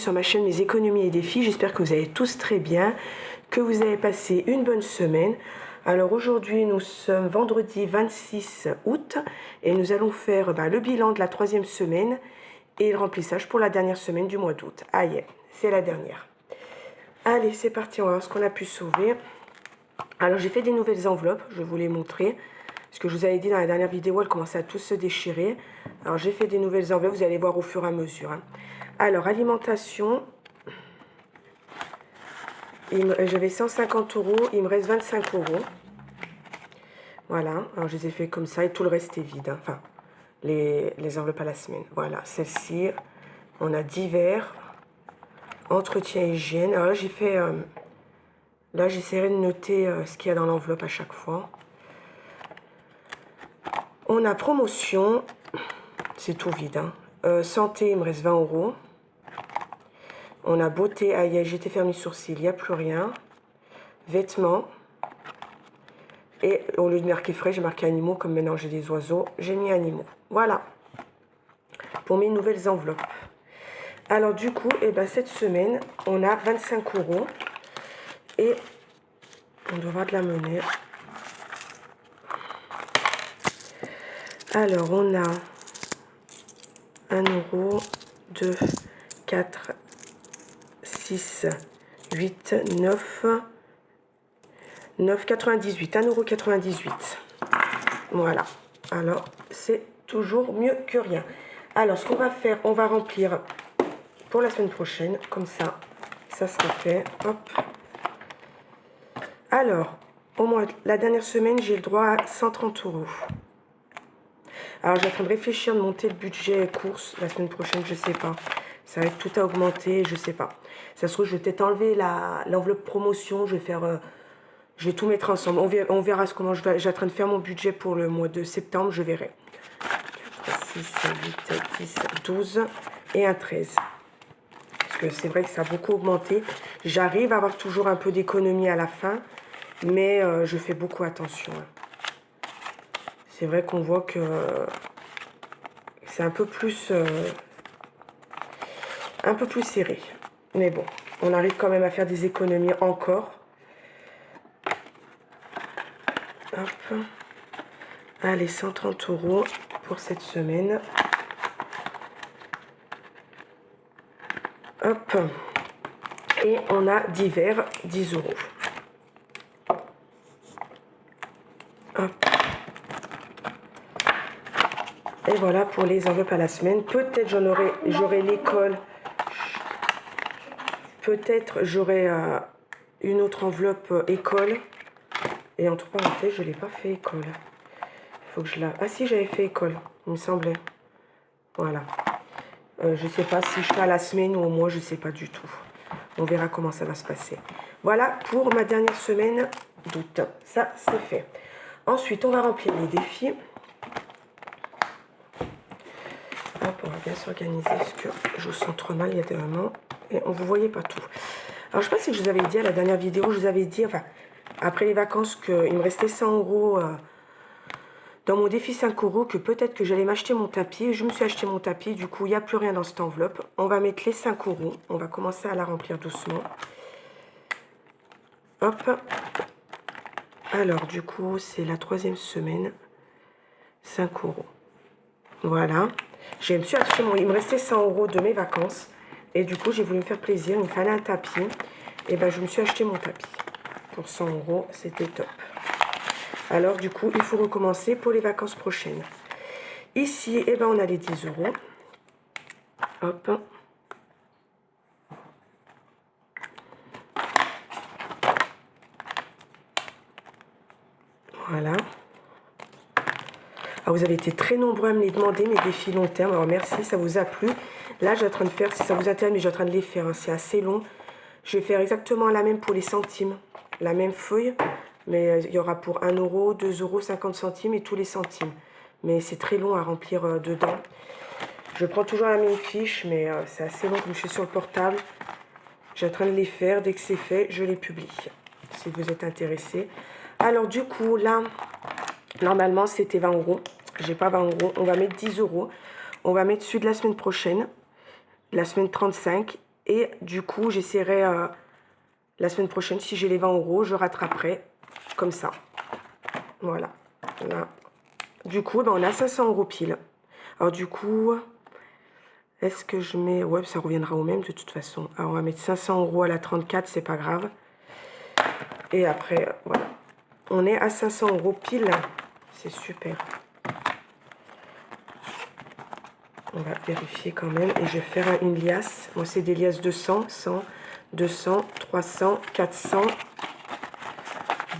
sur ma chaîne Mes économies et défis. J'espère que vous allez tous très bien, que vous avez passé une bonne semaine. Alors aujourd'hui nous sommes vendredi 26 août et nous allons faire le bilan de la 3e semaine et le remplissage pour la dernière semaine du mois d'août. Ah yeah, c'est la dernière. Allez, c'est parti, on va voir ce qu'on a pu sauver. Alors j'ai fait des nouvelles enveloppes, je vais vous les montrer. Ce que je vous avais dit dans la dernière vidéo, elles commençaient à tous se déchirer. Alors j'ai fait des nouvelles enveloppes, vous allez voir au fur et à mesure. Alors alimentation, j'avais 150 €, il me reste 25 €. Voilà, alors je les ai fait comme ça et tout le reste est vide. Enfin, les enveloppes à la semaine. Voilà, celle-ci, on a divers, entretien hygiène. Alors là j'ai fait, là j'essaierai de noter ce qu'il y a dans l'enveloppe à chaque fois. On a promotion, c'est tout vide. Santé, il me reste 20 €. On a beauté, aïe, j'étais fermé sourcils, il n'y a plus rien. Vêtements. Et au lieu de marquer frais, j'ai marqué animaux, comme maintenant j'ai des oiseaux, j'ai mis animaux. Voilà, pour mes nouvelles enveloppes. Alors du coup, cette semaine, on a 25 € et on doit avoir de la monnaie. Alors on a 1 €, 2, 4, 6, 8, 9, 9,98, 1,98 €. Voilà, alors c'est toujours mieux que rien. Alors ce qu'on va faire, on va remplir pour la semaine prochaine, comme ça sera fait. Hop. Alors, au moins la dernière semaine, j'ai le droit à 130 €. Alors j'ai en train de réfléchir de monter le budget course la semaine prochaine, je sais pas. Ça va être tout à augmenter, je sais pas. Ça se trouve, je vais peut-être enlever l'enveloppe promotion, je vais faire... je vais tout mettre ensemble. On verra comment je vais... J'ai en train de faire mon budget pour le mois de septembre, je verrai. 4, 6, 8, 10, 12 et un 13. Parce que c'est vrai que ça a beaucoup augmenté. J'arrive à avoir toujours un peu d'économie à la fin, mais je fais beaucoup attention. C'est vrai qu'on voit que c'est un peu plus serré. Mais bon, on arrive quand même à faire des économies encore. Hop. Allez, 130 € pour cette semaine. Hop. Et on a divers, 10 €. Hop. Et voilà pour les enveloppes à la semaine. Peut-être j'aurai l'école. Peut-être j'aurai une autre enveloppe école. Et entre parenthèses, je ne l'ai pas fait école. Il faut que je la... Ah si, j'avais fait école, il me semblait. Voilà. Je ne sais pas si je fais à la semaine ou au mois, je ne sais pas du tout. On verra comment ça va se passer. Voilà pour ma dernière semaine d'août. Ça, c'est fait. Ensuite, on va remplir les défis. Hop, on va bien s'organiser parce que je vous sens trop mal, il y a des moments. Et on ne vous voyait pas tout. Alors, je ne sais pas si je vous avais dit à la dernière vidéo, je vous avais dit, enfin, après les vacances, qu'il me restait 100 € dans mon défi 5 €, que peut-être que j'allais m'acheter mon tapis. Je me suis acheté mon tapis, du coup, il n'y a plus rien dans cette enveloppe. On va mettre les 5 €. On va commencer à la remplir doucement. Hop. Alors, du coup, c'est la 3e semaine. 5 €. Voilà. Je me suis acheté il me restait 100 € de mes vacances. Et du coup, j'ai voulu me faire plaisir. Il me fallait un tapis. Et je me suis acheté mon tapis. Pour 100 €, c'était top. Alors, du coup, il faut recommencer pour les vacances prochaines. Ici, on a les 10 €. Hop. Voilà. Alors, vous avez été très nombreux à me les demander, mes défis long terme. Alors, merci, ça vous a plu. Là, j'ai en train de faire, si ça vous intéresse, mais j'ai en train de les faire. C'est assez long. Je vais faire exactement la même pour les centimes. La même feuille. Mais il y aura pour 1 €, 2 €, 50 centimes et tous les centimes. Mais c'est très long à remplir dedans. Je prends toujours la même fiche, mais c'est assez long comme je suis sur le portable. J'ai en train de les faire. Dès que c'est fait, je les publie. Si vous êtes intéressés. Alors du coup, là, normalement, c'était 20 €. J'ai pas 20 €. On va mettre 10 €. On va mettre celui de la semaine prochaine. La semaine 35. Et du coup, j'essaierai la semaine prochaine, si j'ai les 20 €, je rattraperai comme ça. Voilà. Là. Du coup, ben, on a 500 € pile. Alors du coup, est-ce que je mets... Ouais, ça reviendra au même de toute façon. Alors on va mettre 500 € à la 34, c'est pas grave. Et après, voilà. On est à 500 € pile. C'est super. On va vérifier quand même. Et je vais faire une liasse. Moi, c'est des liasses de 100, 100, 200, 300, 400,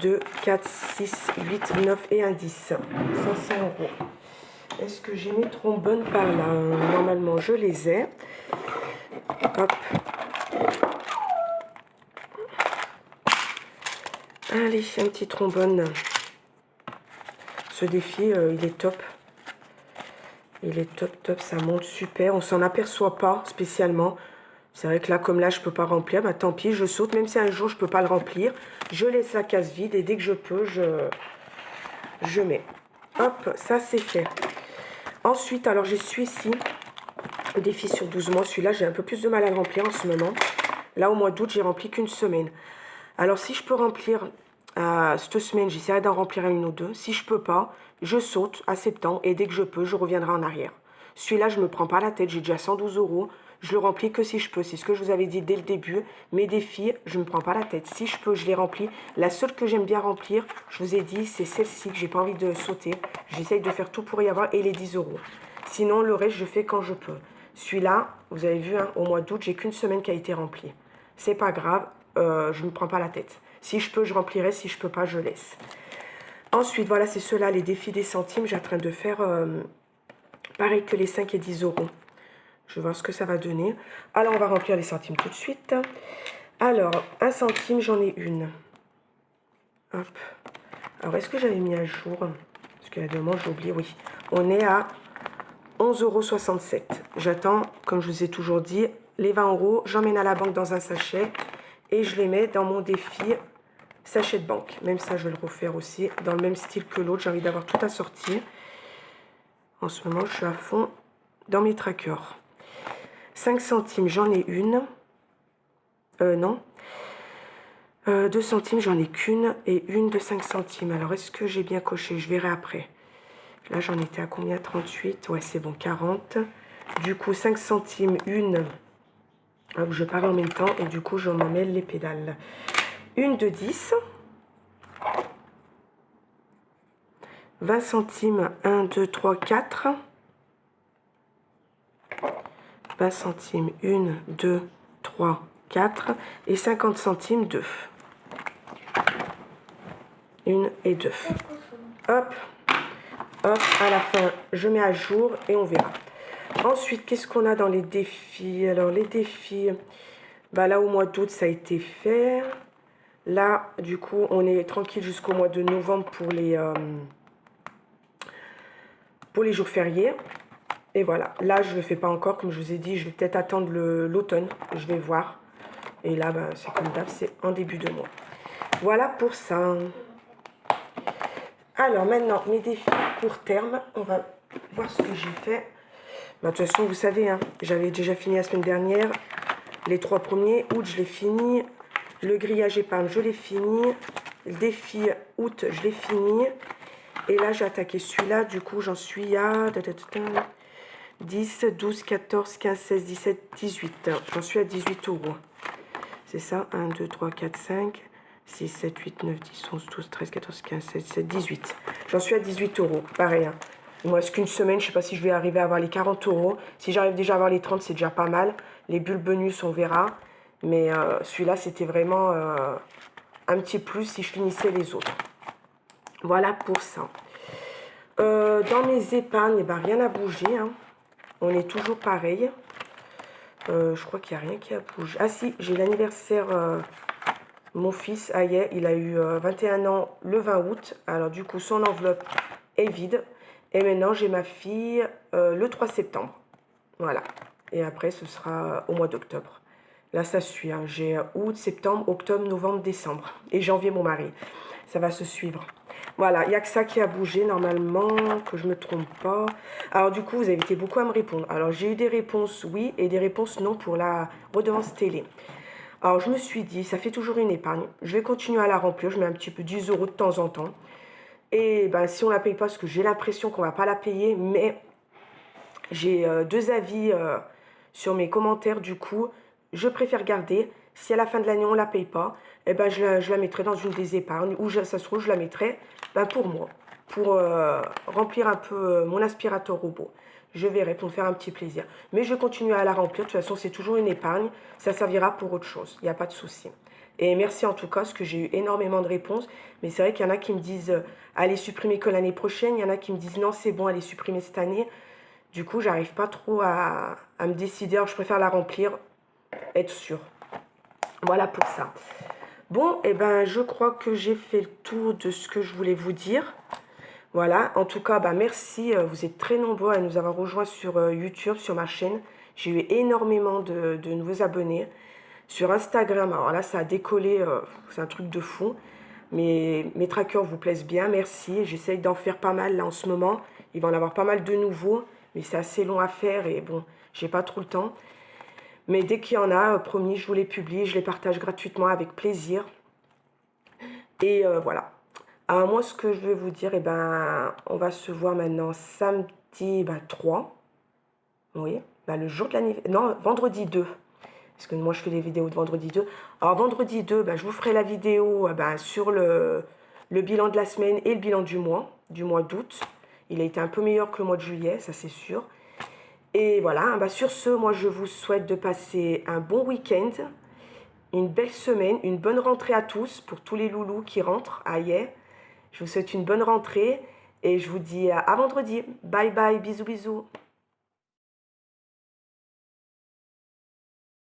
2, 4, 6, 8, 9 et un 10. 500 €. Est-ce que j'ai mes trombones par là? Normalement, je les ai. Hop. Allez, un petit trombone. Ce défi, il est top. Il est top, top. Ça monte super. On s'en aperçoit pas spécialement. C'est vrai que là, comme là, je peux pas remplir. Bah, tant pis, je saute. Même si un jour, je peux pas le remplir. Je laisse la case vide. Et dès que je peux, je mets. Hop, ça, c'est fait. Ensuite, alors, j'ai celui-ci. Le défi sur 12 mois. Celui-là, j'ai un peu plus de mal à le remplir en ce moment. Là, au mois d'août, j'ai rempli qu'une semaine. Alors, si je peux remplir cette semaine, j'essaierai d'en remplir une ou deux. Si je peux pas, je saute à septembre et dès que je peux, je reviendrai en arrière. Celui-là, je me prends pas la tête, j'ai déjà 112 €. Je le remplis que si je peux. C'est ce que je vous avais dit dès le début. Mes défis, je me prends pas la tête. Si je peux, je les remplis. La seule que j'aime bien remplir, je vous ai dit, c'est celle-ci que j'ai pas envie de sauter. J'essaye de faire tout pour y avoir et les 10 €. Sinon, le reste, je fais quand je peux. Celui-là, vous avez vu, hein, au mois d'août, j'ai qu'une semaine qui a été remplie. C'est pas grave, je ne me prends pas la tête. Si je peux, je remplirai. Si je peux pas, je laisse. Ensuite, voilà, c'est ceux-là, les défis des centimes. J'ai en train de faire pareil que les 5 et 10 €. Je vais voir ce que ça va donner. Alors, on va remplir les centimes tout de suite. Alors, un centime, j'en ai une. Hop. Alors, est-ce que j'avais mis à jour? Parce qu'il y a deux mois, j'ai oublié, oui. On est à 11,67 €. J'attends, comme je vous ai toujours dit, les 20 €. J'emmène à la banque dans un sachet. Et je les mets dans mon défi sachet de banque. Même ça, je vais le refaire aussi dans le même style que l'autre. J'ai envie d'avoir tout assorti. En ce moment, je suis à fond dans mes trackers. 5 centimes, j'en ai une. Non. 2 centimes, j'en ai qu'une. Et une de 5 centimes. Alors, est-ce que j'ai bien coché? Je verrai après. Là, j'en étais à combien? 38. Ouais, c'est bon, 40. Du coup, 5 centimes, une. Alors, je parle en même temps. Et du coup, je m'en mêle les pédales. Une de 10. 20 centimes, 1, 2, 3, 4. 20 centimes, 1, 2, 3, 4. Et 50 centimes, 2. 1 et 2. Hop. Hop, à la fin, je mets à jour et on verra. Ensuite, qu'est-ce qu'on a dans les défis? Alors, les défis, bah là, au mois d'août, ça a été fait. Là, du coup, on est tranquille jusqu'au mois de novembre pour les jours fériés. Et voilà, là, je ne le fais pas encore, comme je vous ai dit, je vais peut-être attendre l'automne, je vais voir. Et là, ben, c'est comme d'hab, c'est en début de mois. Voilà pour ça. Alors, maintenant, mes défis court terme, on va voir ce que j'ai fait. Ben, de toute façon, vous savez, hein, j'avais déjà fini la semaine dernière. Les 3 premiers, août, je l'ai fini. Le grillage épargne, je l'ai fini. Le défi août, je l'ai fini. Et là, j'ai attaqué celui-là. Du coup, j'en suis à 10, 12, 14, 15, 16, 17, 18. J'en suis à 18 €. C'est ça, 1, 2, 3, 4, 5, 6, 7, 8, 9, 10, 11, 12, 13, 14, 15, 16, 17, 18. J'en suis à 18 €. Pareil, hein. Il me reste qu'une semaine. Je ne sais pas si je vais arriver à avoir les 40 €. Si j'arrive déjà à avoir les 30, c'est déjà pas mal. Les bulles bonus, on verra. Mais celui-là, c'était vraiment un petit plus si je finissais les autres. Voilà pour ça. Dans mes épargnes, eh ben, rien n'a bougé. Hein. On est toujours pareil. Je crois qu'il n'y a rien qui a bougé. Ah si, j'ai l'anniversaire. Mon fils, Aïe, il a eu 21 ans le 20 août. Alors du coup, son enveloppe est vide. Et maintenant, j'ai ma fille le 3 septembre. Voilà. Et après, ce sera au mois d'octobre. Là, ça suit. Hein. J'ai août, septembre, octobre, novembre, décembre. Et janvier, mon mari. Ça va se suivre. Voilà, il n'y a que ça qui a bougé normalement, que je ne me trompe pas. Alors du coup, vous avez été beaucoup à me répondre. Alors j'ai eu des réponses oui et des réponses non pour la redevance télé. Alors je me suis dit, ça fait toujours une épargne. Je vais continuer à la remplir, je mets un petit peu 10 euros de temps en temps. Et ben, si on ne la paye pas, parce que j'ai l'impression qu'on ne va pas la payer, mais j'ai deux avis sur mes commentaires, du coup, je préfère garder. Si à la fin de l'année, on ne la paye pas, eh ben, je la mettrai dans une des épargnes, ou ça se trouve, je la mettrai ben, pour moi, pour remplir un peu mon aspirateur robot. Je verrai pour me faire un petit plaisir. Mais je continue à la remplir. De toute façon, c'est toujours une épargne. Ça servira pour autre chose. Il n'y a pas de souci. Et merci en tout cas, parce que j'ai eu énormément de réponses. Mais c'est vrai qu'il y en a qui me disent allez supprimer que l'année prochaine. Il y en a qui me disent non, c'est bon, allez supprimer cette année. Du coup, j'arrive pas trop à me décider. Alors, je préfère la remplir, être sûre. Voilà pour ça. Bon, et ben, je crois que j'ai fait le tour de ce que je voulais vous dire. Voilà, en tout cas, bah, merci. Vous êtes très nombreux à nous avoir rejoints sur YouTube, sur ma chaîne. J'ai eu énormément de nouveaux abonnés. Sur Instagram, alors là, ça a décollé. C'est un truc de fou. Mes trackers vous plaisent bien, merci. J'essaye d'en faire pas mal là en ce moment. Il va en avoir pas mal de nouveaux. Mais c'est assez long à faire et bon, j'ai pas trop le temps. Mais dès qu'il y en a, promis, je vous les publie, je les partage gratuitement avec plaisir. Et voilà. Alors moi, ce que je vais vous dire, eh ben, on va se voir maintenant samedi 3. Oui, le jour de l'anniversaire. Non, vendredi 2. Parce que moi, je fais des vidéos de vendredi 2. Alors vendredi 2, je vous ferai la vidéo sur le bilan de la semaine et le bilan du mois d'août. Il a été un peu meilleur que le mois de juillet, ça c'est sûr. Et voilà, sur ce, moi je vous souhaite de passer un bon week-end, une belle semaine, une bonne rentrée à tous, pour tous les loulous qui rentrent. Aïe, je vous souhaite une bonne rentrée et je vous dis à vendredi. Bye bye, bisous bisous.